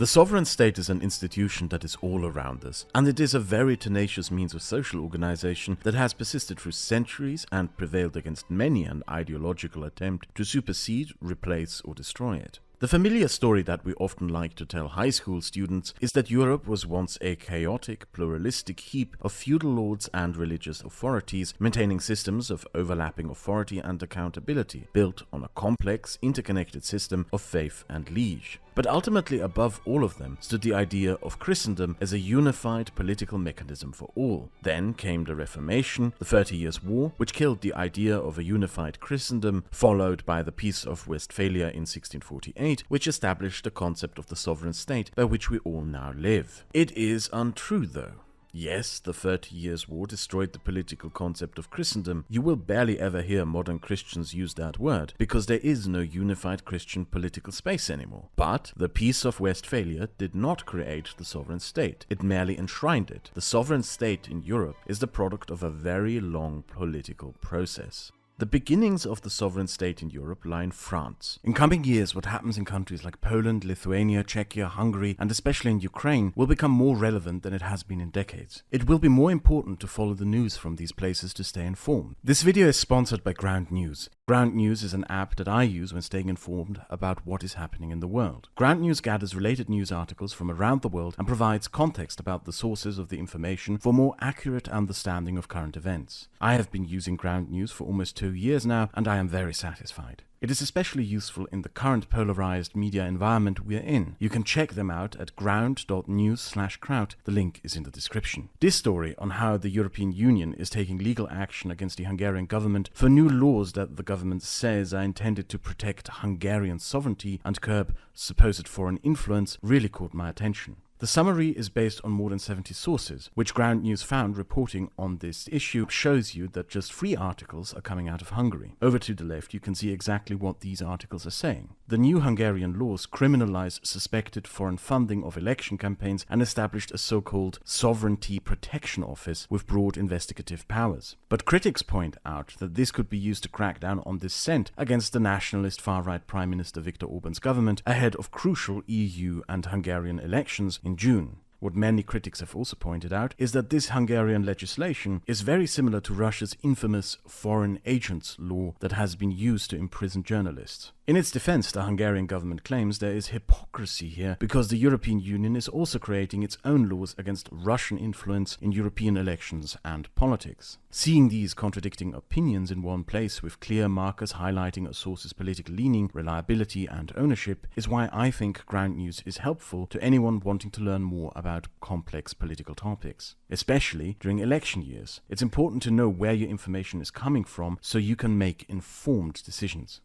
The sovereign state is an institution that is all around us, and it is a very tenacious means of social organization that has persisted through centuries and prevailed against many an ideological attempt to supersede, replace, or destroy it. The familiar story that we often like to tell high school students is that Europe was once a chaotic, pluralistic heap of feudal lords and religious authorities, maintaining systems of overlapping authority and accountability, built on a complex, interconnected system of faith and liege. But ultimately above all of them stood the idea of Christendom as a unified political mechanism for all. Then came the Reformation, the 30 Years' War, which killed the idea of a unified Christendom, followed by the Peace of Westphalia in 1648, which established the concept of the sovereign state by which we all now live. It is untrue though. Yes, the 30 Years' War destroyed the political concept of Christendom. You will barely ever hear modern Christians use that word, because there is no unified Christian political space anymore. But the Peace of Westphalia did not create the sovereign state. It merely enshrined it. The sovereign state in Europe is the product of a very long political process. The beginnings of the sovereign state in Europe lie in France. In coming years, what happens in countries like Poland, Lithuania, Czechia, Hungary, and especially in Ukraine will become more relevant than it has been in decades. It will be more important to follow the news from these places to stay informed. This video is sponsored by Ground News. Ground News is an app that I use when staying informed about what is happening in the world. Ground News gathers related news articles from around the world and provides context about the sources of the information for more accurate understanding of current events. I have been using Ground News for almost 2 years now, and I am very satisfied. It is especially useful in the current polarized media environment we're in. You can check them out at ground.news/Kraut. The link is in the description. This story on how the European Union is taking legal action against the Hungarian government for new laws that the government says are intended to protect Hungarian sovereignty and curb supposed foreign influence really caught my attention. The summary is based on more than 70 sources, which Ground News found reporting on this issue shows you that just 3 articles are coming out of Hungary. Over to the left, you can see exactly what these articles are saying. The new Hungarian laws criminalize suspected foreign funding of election campaigns and established a so-called Sovereignty Protection Office with broad investigative powers. But critics point out that this could be used to crack down on dissent against the nationalist far-right Prime Minister Viktor Orban's government ahead of crucial EU and Hungarian elections in June. What many critics have also pointed out is that this Hungarian legislation is very similar to Russia's infamous foreign agents law that has been used to imprison journalists. In its defense, the Hungarian government claims there is hypocrisy here because the European Union is also creating its own laws against Russian influence in European elections and politics. Seeing these contradicting opinions in one place with clear markers highlighting a source's political leaning, reliability, and ownership is why I think Ground News is helpful to anyone wanting to learn more about complex political topics. Especially during election years. It's important to know where your information is coming from so you can make informed decisions.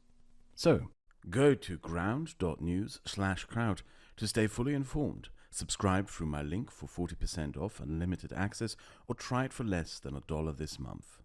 So, go to ground.news/Kraut to stay fully informed. Subscribe through my link for 40% off unlimited access, or try it for less than $1 this month.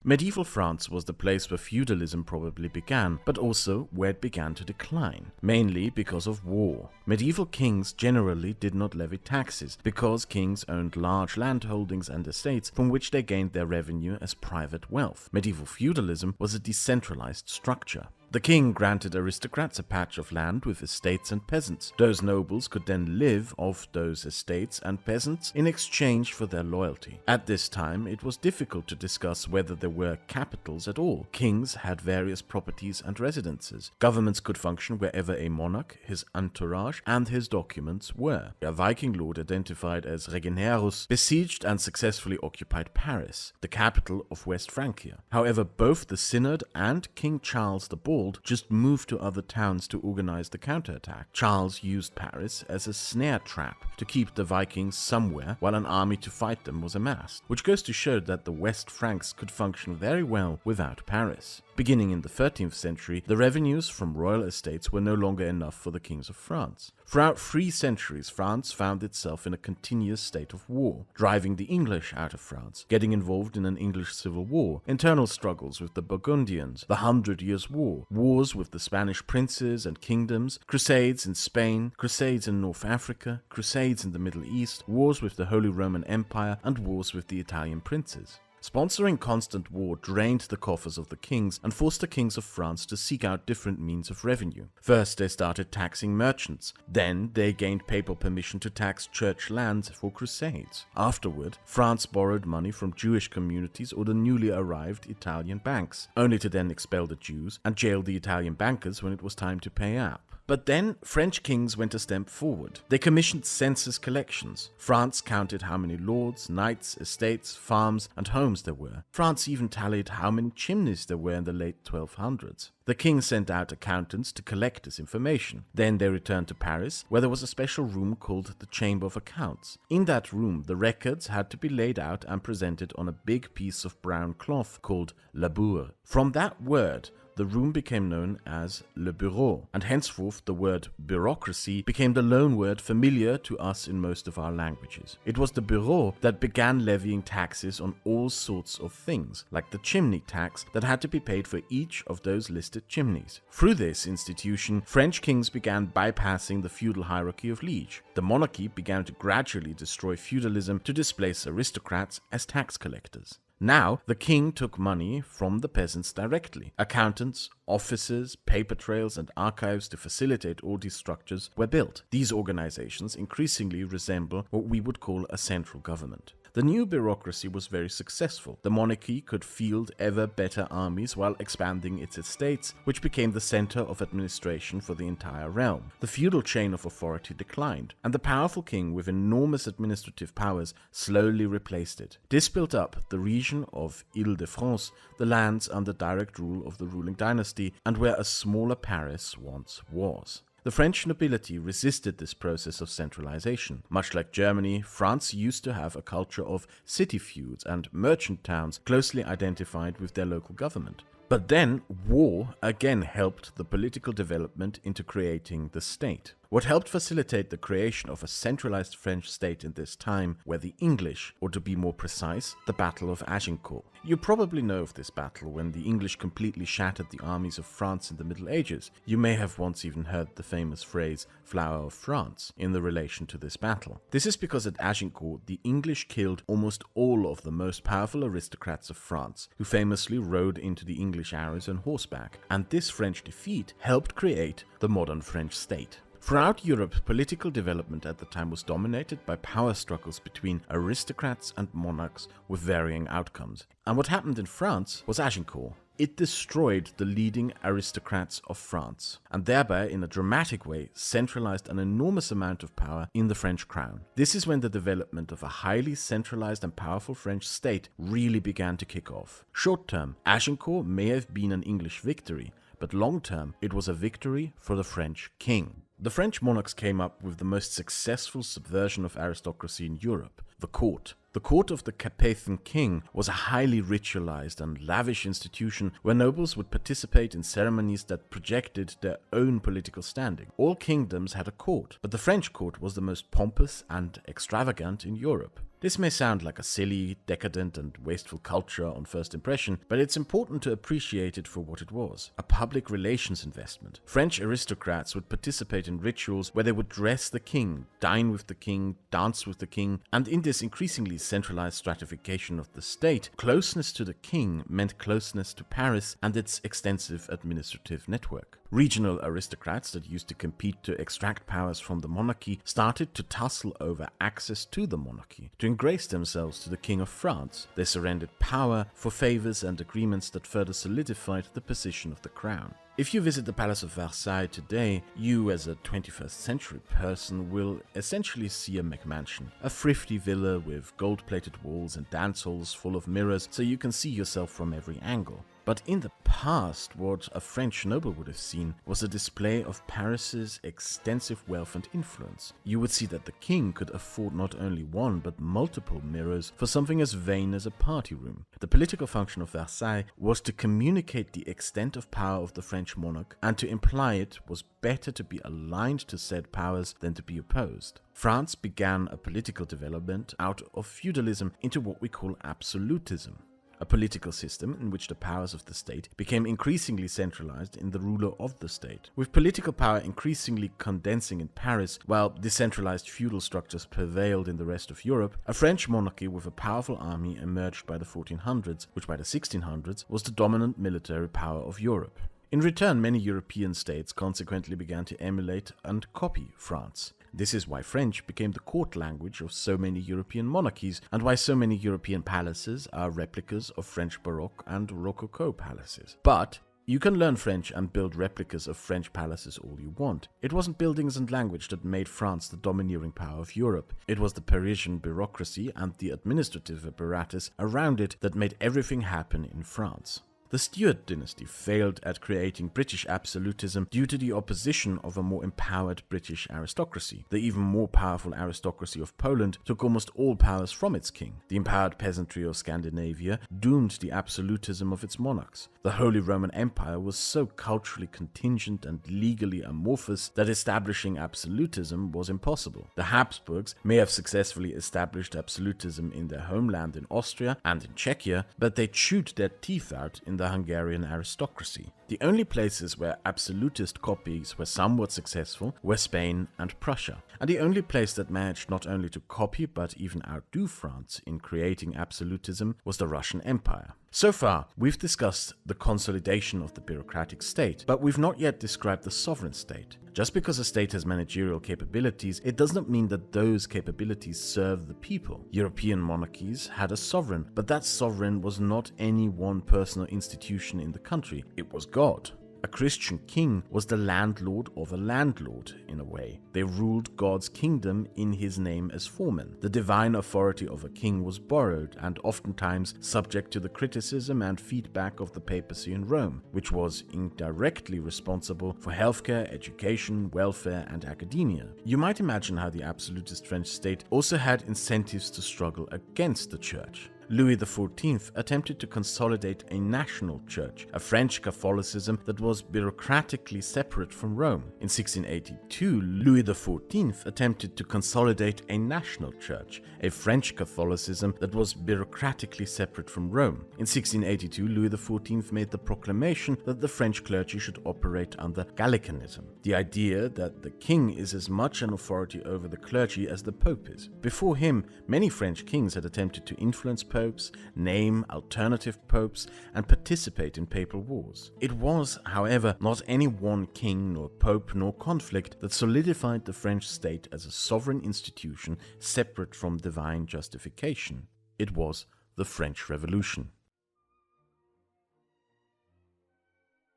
Medieval France was the place where feudalism probably began, but also where it began to decline, mainly because of war. Medieval kings generally did not levy taxes, because kings owned large landholdings and estates from which they gained their revenue as private wealth. Medieval feudalism was a decentralized structure. The king granted aristocrats a patch of land with estates and peasants. Those nobles could then live off those estates and peasants in exchange for their loyalty. At this time, it was difficult to discuss whether there were capitals at all. Kings had various properties and residences. Governments could function wherever a monarch, his entourage, and his documents were. A Viking lord identified as Regenerus besieged and successfully occupied Paris, the capital of West Francia. However, both the Synod and King Charles the Bald just moved to other towns to organize the counterattack. Charles used Paris as a snare trap to keep the Vikings somewhere while an army to fight them was amassed, which goes to show that the West Franks could function very well without Paris. Beginning in the 13th century, the revenues from royal estates were no longer enough for the kings of France. Throughout 3 centuries, France found itself in a continuous state of war, driving the English out of France, getting involved in an English civil war, internal struggles with the Burgundians, the 100 Years' War, wars with the Spanish princes and kingdoms, crusades in Spain, crusades in North Africa, crusades in the Middle East, wars with the Holy Roman Empire, and wars with the Italian princes. Sponsoring constant war drained the coffers of the kings and forced the kings of France to seek out different means of revenue. First, they started taxing merchants. Then, they gained papal permission to tax church lands for crusades. Afterward, France borrowed money from Jewish communities or the newly arrived Italian banks, only to then expel the Jews and jail the Italian bankers when it was time to pay up. But then, French kings went a step forward. They commissioned census collections. France counted how many lords, knights, estates, farms, and homes there were. France even tallied how many chimneys there were in the late 1200s. The king sent out accountants to collect this information. Then they returned to Paris, where there was a special room called the Chamber of Accounts. In that room, the records had to be laid out and presented on a big piece of brown cloth called labour. From that word, the room became known as le bureau, and henceforth the word bureaucracy became the loan word familiar to us in most of our languages. It was the bureau that began levying taxes on all sorts of things, like the chimney tax that had to be paid for each of those listed chimneys. Through this institution, French kings began bypassing the feudal hierarchy of liege. The monarchy began to gradually destroy feudalism to displace aristocrats as tax collectors. Now, the king took money from the peasants directly. Accountants, offices, paper trails, and archives to facilitate all these structures were built. These organizations increasingly resemble what we would call a central government. The new bureaucracy was very successful. The monarchy could field ever better armies while expanding its estates, which became the center of administration for the entire realm. The feudal chain of authority declined, and the powerful king with enormous administrative powers slowly replaced it. This built up the region of Île-de-France, the lands under direct rule of the ruling dynasty, and where a smaller Paris once was. The French nobility resisted this process of centralization. Much like Germany, France used to have a culture of city feuds and merchant towns closely identified with their local government. But then, war again helped the political development into creating the state. What helped facilitate the creation of a centralized French state in this time were the English, or to be more precise, the Battle of Agincourt. You probably know of this battle when the English completely shattered the armies of France in the Middle Ages. You may have once even heard the famous phrase, Flower of France, in the relation to this battle. This is because at Agincourt, the English killed almost all of the most powerful aristocrats of France, who famously rode into the English arrows on horseback, and this French defeat helped create the modern French state. Throughout Europe, political development at the time was dominated by power struggles between aristocrats and monarchs with varying outcomes. And what happened in France was Agincourt. It destroyed the leading aristocrats of France, and thereby, in a dramatic way, centralized an enormous amount of power in the French crown. This is when the development of a highly centralized and powerful French state really began to kick off. Short term, Agincourt may have been an English victory, but long term, it was a victory for the French king. The French monarchs came up with the most successful subversion of aristocracy in Europe, the court. The court of the Carpathian king was a highly ritualized and lavish institution where nobles would participate in ceremonies that projected their own political standing. All kingdoms had a court, but the French court was the most pompous and extravagant in Europe. This may sound like a silly, decadent, and wasteful culture on first impression, but it's important to appreciate it for what it was, a public relations investment. French aristocrats would participate in rituals where they would dress the king, dine with the king, dance with the king, and in this increasingly centralized stratification of the state, closeness to the king meant closeness to Paris and its extensive administrative network. Regional aristocrats that used to compete to extract powers from the monarchy started to tussle over access to the monarchy. To ingrace themselves to the King of France, they surrendered power for favors and agreements that further solidified the position of the crown. If you visit the Palace of Versailles today, you as a 21st century person will essentially see a McMansion, a thrifty villa with gold-plated walls and dance halls full of mirrors so you can see yourself from every angle. But in the past, what a French noble would have seen was a display of Paris's extensive wealth and influence. You would see that the king could afford not only one but multiple mirrors for something as vain as a party room. The political function of Versailles was to communicate the extent of power of the French monarch and to imply it was better to be aligned to said powers than to be opposed. France began a political development out of feudalism into what we call absolutism. a political system in which the powers of the state became increasingly centralized in the ruler of the state. With political power increasingly condensing in Paris, while decentralized feudal structures prevailed in the rest of Europe, a French monarchy with a powerful army emerged by the 1400s, which by the 1600s was the dominant military power of Europe. In return, many European states consequently began to emulate and copy France. This is why French became the court language of so many European monarchies, and why so many European palaces are replicas of French Baroque and Rococo palaces. But you can learn French and build replicas of French palaces all you want. It wasn't buildings and language that made France the domineering power of Europe. It was the Parisian bureaucracy and the administrative apparatus around it that made everything happen in France. The Stuart dynasty failed at creating British absolutism due to the opposition of a more empowered British aristocracy. The even more powerful aristocracy of Poland took almost all powers from its king. The empowered peasantry of Scandinavia doomed the absolutism of its monarchs. The Holy Roman Empire was so culturally contingent and legally amorphous that establishing absolutism was impossible. The Habsburgs may have successfully established absolutism in their homeland in Austria and in Czechia, but they chewed their teeth out in the Hungarian aristocracy. The only places where absolutist copies were somewhat successful were Spain and Prussia, and the only place that managed not only to copy but even outdo France in creating absolutism was the Russian Empire. So far, we've discussed the consolidation of the bureaucratic state, but we've not yet described the sovereign state. Just because a state has managerial capabilities, it does not mean that those capabilities serve the people. European monarchies had a sovereign, but that sovereign was not any one person or institution in the country, it was God. A Christian king was the landlord of a landlord, in a way. They ruled God's kingdom in his name as foreman. The divine authority of a king was borrowed and oftentimes subject to the criticism and feedback of the papacy in Rome, which was indirectly responsible for healthcare, education, welfare, and academia. You might imagine how the absolutist French state also had incentives to struggle against the church. Louis XIV attempted to consolidate a national church, a French Catholicism that was bureaucratically separate from Rome. In 1682, Louis XIV attempted to consolidate a national church, a French Catholicism that was bureaucratically separate from Rome. In 1682, Louis XIV made the proclamation that the French clergy should operate under Gallicanism, the idea that the king is as much an authority over the clergy as the Pope is. Before him, many French kings had attempted to influence popes, name alternative popes, and participate in papal wars. It was, however, not any one king nor pope nor conflict that solidified the French state as a sovereign institution separate from divine justification. It was the French Revolution.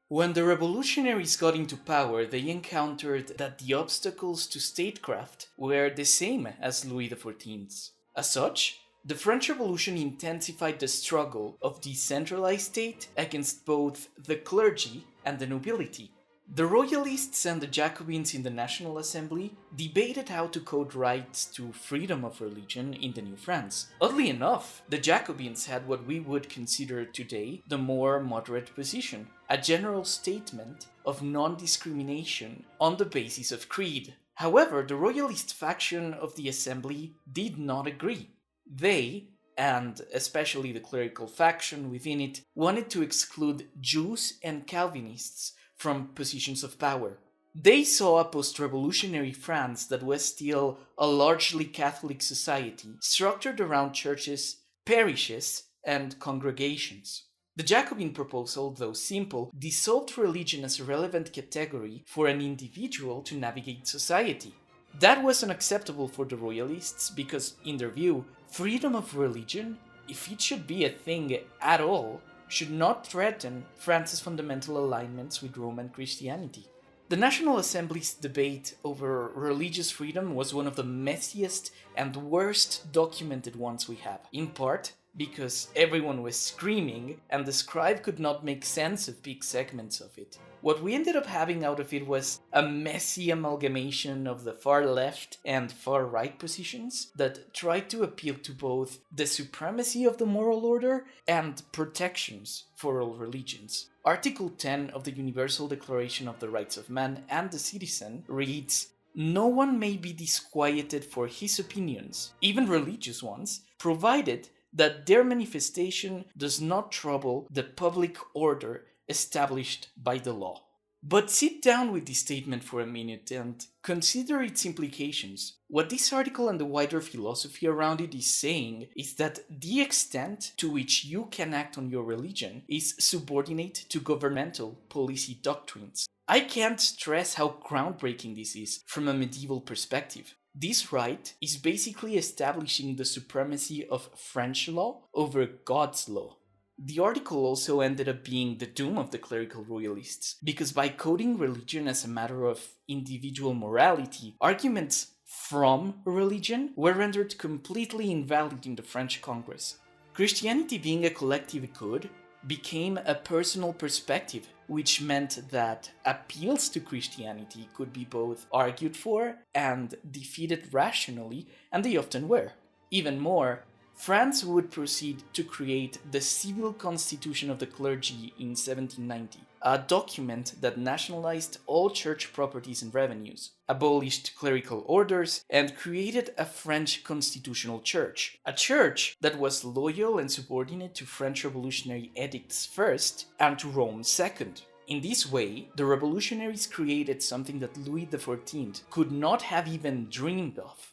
When the revolutionaries got into power, they encountered that the obstacles to statecraft were the same as Louis XIV's. As such, the French Revolution intensified the struggle of the centralized state against both the clergy and the nobility. The Royalists and the Jacobins in the National Assembly debated how to code rights to freedom of religion in the new France. Oddly enough, the Jacobins had what we would consider today the more moderate position, a general statement of non-discrimination on the basis of creed. However, the Royalist faction of the Assembly did not agree. They, and especially the clerical faction within it, wanted to exclude Jews and Calvinists from positions of power. They saw a post-revolutionary France that was still a largely Catholic society, structured around churches, parishes, and congregations. The Jacobin proposal, though simple, dissolved religion as a relevant category for an individual to navigate society. That was unacceptable for the Royalists because, in their view, freedom of religion, if it should be a thing at all, should not threaten France's fundamental alignments with Roman Christianity. The National Assembly's debate over religious freedom was one of the messiest and worst documented ones we have, in part because everyone was screaming and the scribe could not make sense of big segments of it. What we ended up having out of it was a messy amalgamation of the far left and far right positions that tried to appeal to both the supremacy of the moral order and protections for all religions. Article 10 of the Universal Declaration of the Rights of Man and the Citizen reads, "No one may be disquieted for his opinions, even religious ones, provided that their manifestation does not trouble the public order established by the law. But sit down with this statement for a minute and consider its implications. What this article and the wider philosophy around it is saying is that the extent to which you can act on your religion is subordinate to governmental policy doctrines. I can't stress how groundbreaking this is from a medieval perspective. This right is basically establishing the supremacy of French law over God's law. The article also ended up being the doom of the clerical royalists, because by coding religion as a matter of individual morality, arguments from religion were rendered completely invalid in the French Congress. Christianity, being a collective good, became a personal perspective, which meant that appeals to Christianity could be both argued for and defeated rationally, and they often were. Even more, France would proceed to create the Civil Constitution of the Clergy in 1790, a document that nationalized all church properties and revenues, abolished clerical orders, and created a French constitutional church, a church that was loyal and subordinate to French revolutionary edicts first and to Rome second. In this way, the revolutionaries created something that Louis XIV could not have even dreamed of.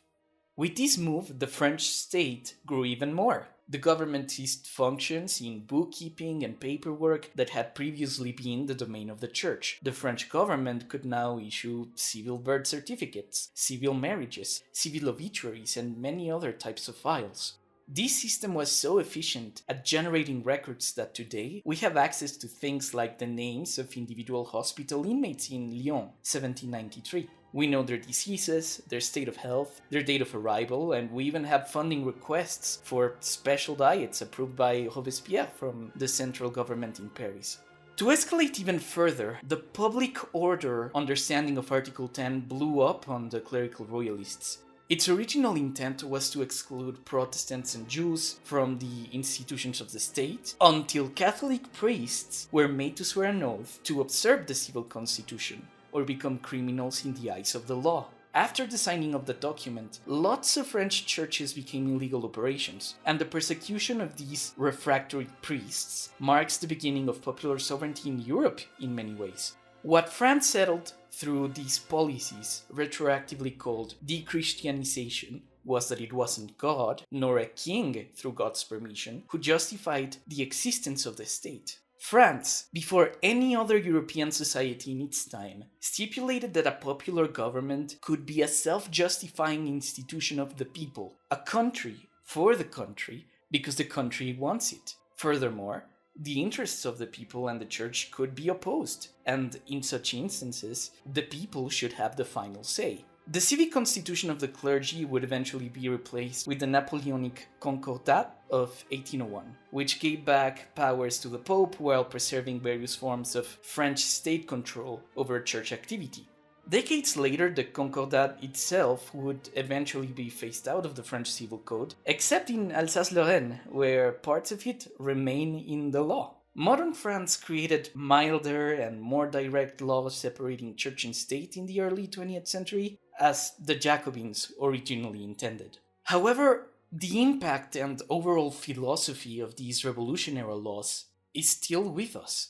With this move, the French state grew even more. The government ceased functions in bookkeeping and paperwork that had previously been the domain of the church. The French government could now issue civil birth certificates, civil marriages, civil obituaries, and many other types of files. This system was so efficient at generating records that today we have access to things like the names of individual hospital inmates in Lyon, 1793. We know their diseases, their state of health, their date of arrival, and we even have funding requests for special diets approved by Robespierre from the central government in Paris. To escalate even further, the public order understanding of Article 10 blew up on the clerical royalists. Its original intent was to exclude Protestants and Jews from the institutions of the state until Catholic priests were made to swear an oath to observe the civil constitution or become criminals in the eyes of the law. After the signing of the document, lots of French churches became illegal operations, and the persecution of these refractory priests marks the beginning of popular sovereignty in Europe in many ways. What France settled through these policies, retroactively called de-Christianization, was that it wasn't God, nor a king through God's permission, who justified the existence of the state. France, before any other European society in its time, stipulated that a popular government could be a self-justifying institution of the people, a country for the country, because the country wants it. Furthermore, the interests of the people and the church could be opposed, and in such instances, the people should have the final say. The civic constitution of the clergy would eventually be replaced with the Napoleonic Concordat of 1801, which gave back powers to the Pope while preserving various forms of French state control over church activity. Decades later, the Concordat itself would eventually be phased out of the French civil code, except in Alsace-Lorraine, where parts of it remain in the law. Modern France created milder and more direct laws separating church and state in the early 20th century, as the Jacobins originally intended. However, the impact and overall philosophy of these revolutionary laws is still with us.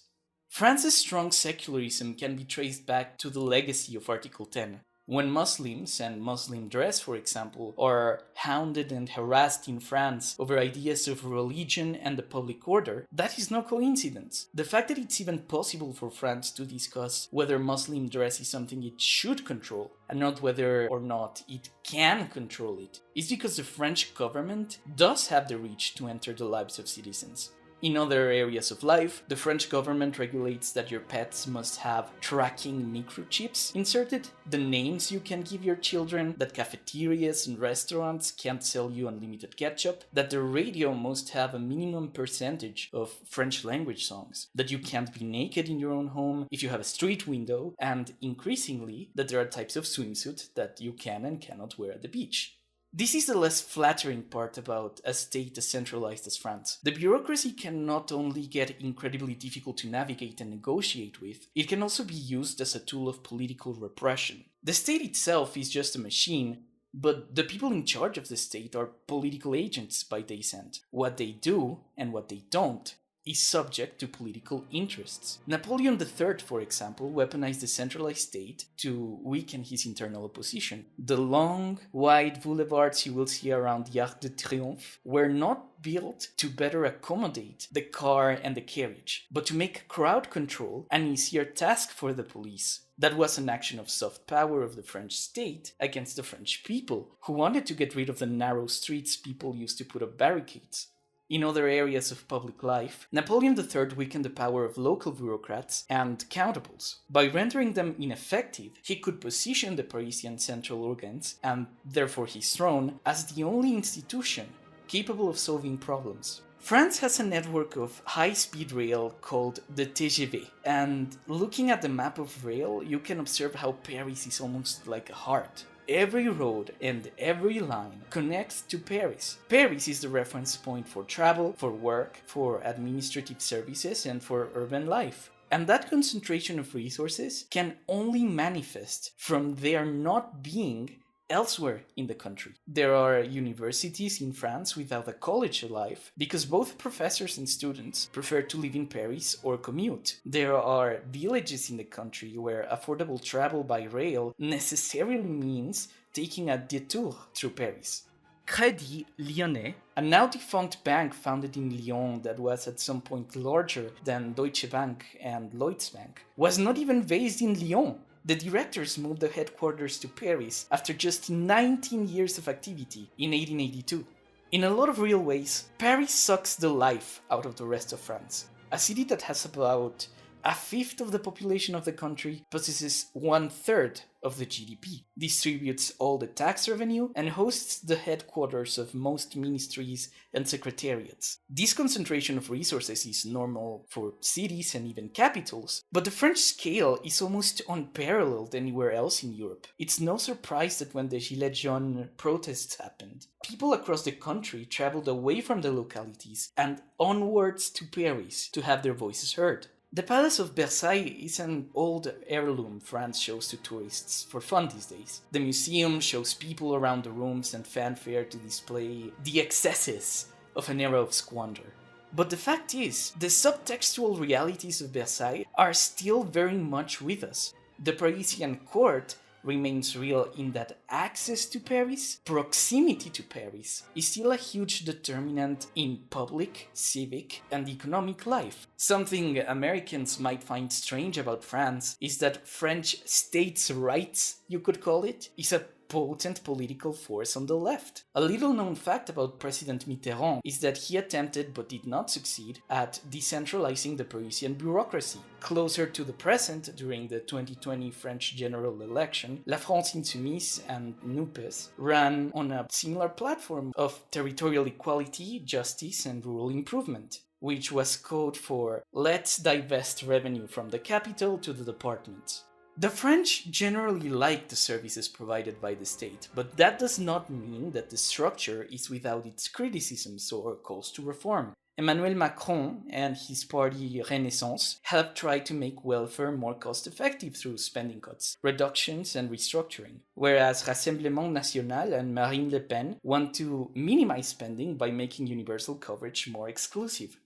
France's strong secularism can be traced back to the legacy of Article 10. When Muslims, and Muslim dress for example, are hounded and harassed in France over ideas of religion and the public order, that is no coincidence. The fact that it's even possible for France to discuss whether Muslim dress is something it should control, and not whether or not it can control it, is because the French government does have the reach to enter the lives of citizens. In other areas of life, the French government regulates that your pets must have tracking microchips inserted, the names you can give your children, that cafeterias and restaurants can't sell you unlimited ketchup, that the radio must have a minimum percentage of French language songs, that you can't be naked in your own home if you have a street window, and increasingly, that there are types of swimsuit that you can and cannot wear at the beach. This is the less flattering part about a state as centralized as France. The bureaucracy can not only get incredibly difficult to navigate and negotiate with, it can also be used as a tool of political repression. The state itself is just a machine, But the people in charge of the state are political agents by descent. What they do and what they don't is subject to political interests. Napoleon III, for example, weaponized the centralized state to weaken his internal opposition. The long, wide boulevards you will see around the Arc de Triomphe were not built to better accommodate the car and the carriage, but to make crowd control an easier task for the police. That was an action of soft power of the French state against the French people, who wanted to get rid of the narrow streets people used to put up barricades. In other areas of public life, Napoleon III weakened the power of local bureaucrats and countables. By rendering them ineffective, he could position the Parisian central organs, and therefore his throne, as the only institution capable of solving problems. France has a network of high-speed rail called the TGV, and looking at the map of rail, you can observe how Paris is almost like a heart. Every road and every line connects to Paris. Paris is the reference point for travel, for work, for administrative services, and for urban life. And that concentration of resources can only manifest from there not being elsewhere in the country. There are universities in France without a college life because both professors and students prefer to live in Paris or commute. There are villages in the country where affordable travel by rail necessarily means taking a detour through Paris. Crédit Lyonnais, a now defunct bank founded in Lyon that was at some point larger than Deutsche Bank and Lloyds Bank, was not even based in Lyon. The directors moved the headquarters to Paris after just 19 years of activity in 1882. In a lot of real ways, Paris sucks the life out of the rest of France. A city that has about a fifth of the population of the country possesses 1/3 of the GDP, distributes all the tax revenue, and hosts the headquarters of most ministries and secretariats. This concentration of resources is normal for cities and even capitals, but the French scale is almost unparalleled anywhere else in Europe. It's no surprise that when the Gilets jaunes protests happened, people across the country traveled away from the localities and onwards to Paris to have their voices heard. The Palace of Versailles is an old heirloom France shows to tourists for fun these days. The museum shows people around the rooms and fanfare to display the excesses of an era of squander. But the fact is, the subtextual realities of Versailles are still very much with us. The Parisian court remains real in that access to Paris, proximity to Paris, is still a huge determinant in public, civic, and economic life. Something Americans might find strange about France is that French states' rights, you could call it, is a potent political force on the left. A little known fact about President Mitterrand is that he attempted but did not succeed at decentralizing the Parisian bureaucracy. Closer to the present, during the 2020 French general election, La France Insoumise and NUPES ran on a similar platform of territorial equality, justice, and rural improvement, which was code for let's divest revenue from the capital to the departments. The French generally like the services provided by the state, but that does not mean that the structure is without its criticisms or calls to reform. Emmanuel Macron and his party Renaissance have tried to make welfare more cost-effective through spending cuts, reductions, and restructuring, whereas Rassemblement National and Marine Le Pen want to minimize spending by making universal coverage more exclusive.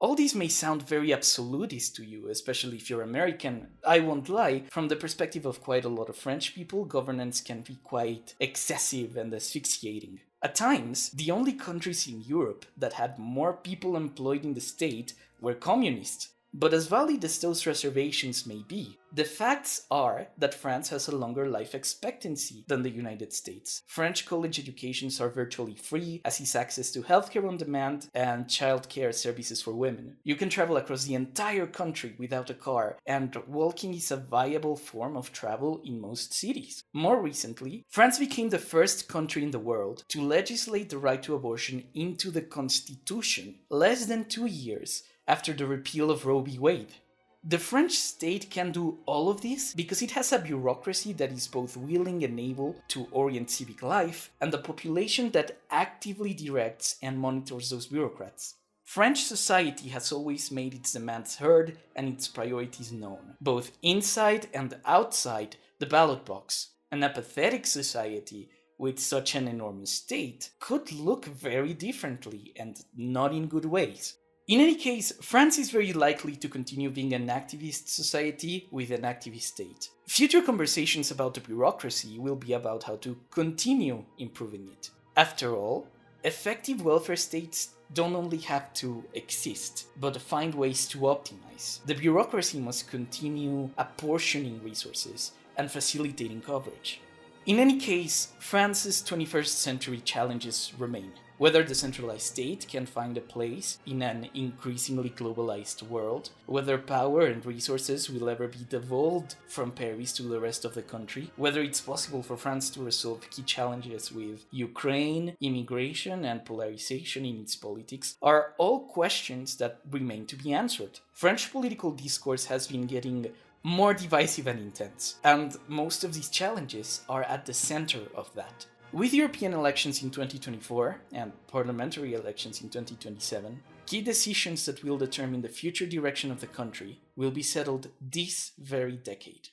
All these may sound very absolutist to you, especially if you're American. I won't lie, from the perspective of quite a lot of French people, governance can be quite excessive and asphyxiating. At times, the only countries in Europe that had more people employed in the state were communist. But as valid as those reservations may be, the facts are that France has a longer life expectancy than the United States. French college educations are virtually free, as is access to healthcare on demand and childcare services for women. You can travel across the entire country without a car, and walking is a viable form of travel in most cities. More recently, France became the first country in the world to legislate the right to abortion into the Constitution, less than 2 years after the repeal of Roe v. Wade. The French state can do all of this because it has a bureaucracy that is both willing and able to orient civic life, and a population that actively directs and monitors those bureaucrats. French society has always made its demands heard and its priorities known, both inside and outside the ballot box. An apathetic society with such an enormous state could look very differently and not in good ways. In any case, France is very likely to continue being an activist society with an activist state. Future conversations about the bureaucracy will be about how to continue improving it. After all, effective welfare states don't only have to exist, but find ways to optimize. The bureaucracy must continue apportioning resources and facilitating coverage. In any case, France's 21st century challenges remain. Whether the centralized state can find a place in an increasingly globalized world, whether power and resources will ever be devolved from Paris to the rest of the country, whether it's possible for France to resolve key challenges with Ukraine, immigration, and polarization in its politics, are all questions that remain to be answered. French political discourse has been getting more divisive and intense, and most of these challenges are at the center of that. With European elections in 2024 and parliamentary elections in 2027, key decisions that will determine the future direction of the country will be settled this very decade.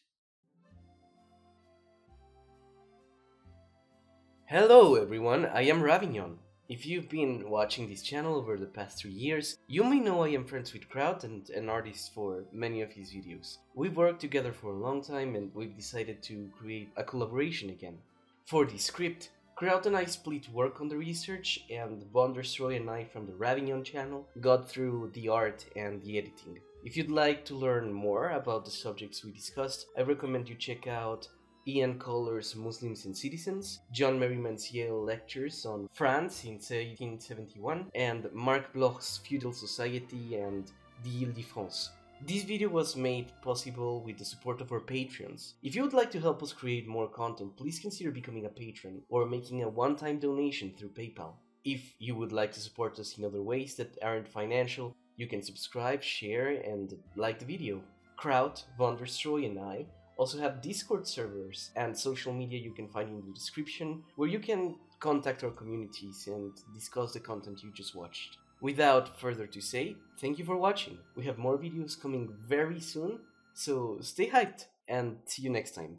Hello everyone, I am Ravignon. If you've been watching this channel over the past 3 years, you may know I am friends with Kraut and an artist for many of his videos. We've worked together for a long time and we've decided to create a collaboration again. For this script, Kraut and I split work on the research, and Bondersroy and I from the Ravignon channel got through the art and the editing. If you'd like to learn more about the subjects we discussed, I recommend you check out Ian Kohler's Muslims and Citizens, John Merriman's Yale Lectures on France since 1871, and Marc Bloch's Feudal Society and the Ile-de-France. This video was made possible with the support of our Patreons. If you would like to help us create more content, please consider becoming a patron or making a one-time donation through PayPal. If you would like to support us in other ways that aren't financial, you can subscribe, share, and like the video. Kraut, Vonderstroy, and I also have Discord servers and social media you can find in the description, where you can contact our communities and discuss the content you just watched. Without further to say, thank you for watching. We have more videos coming very soon, so stay hyped and see you next time.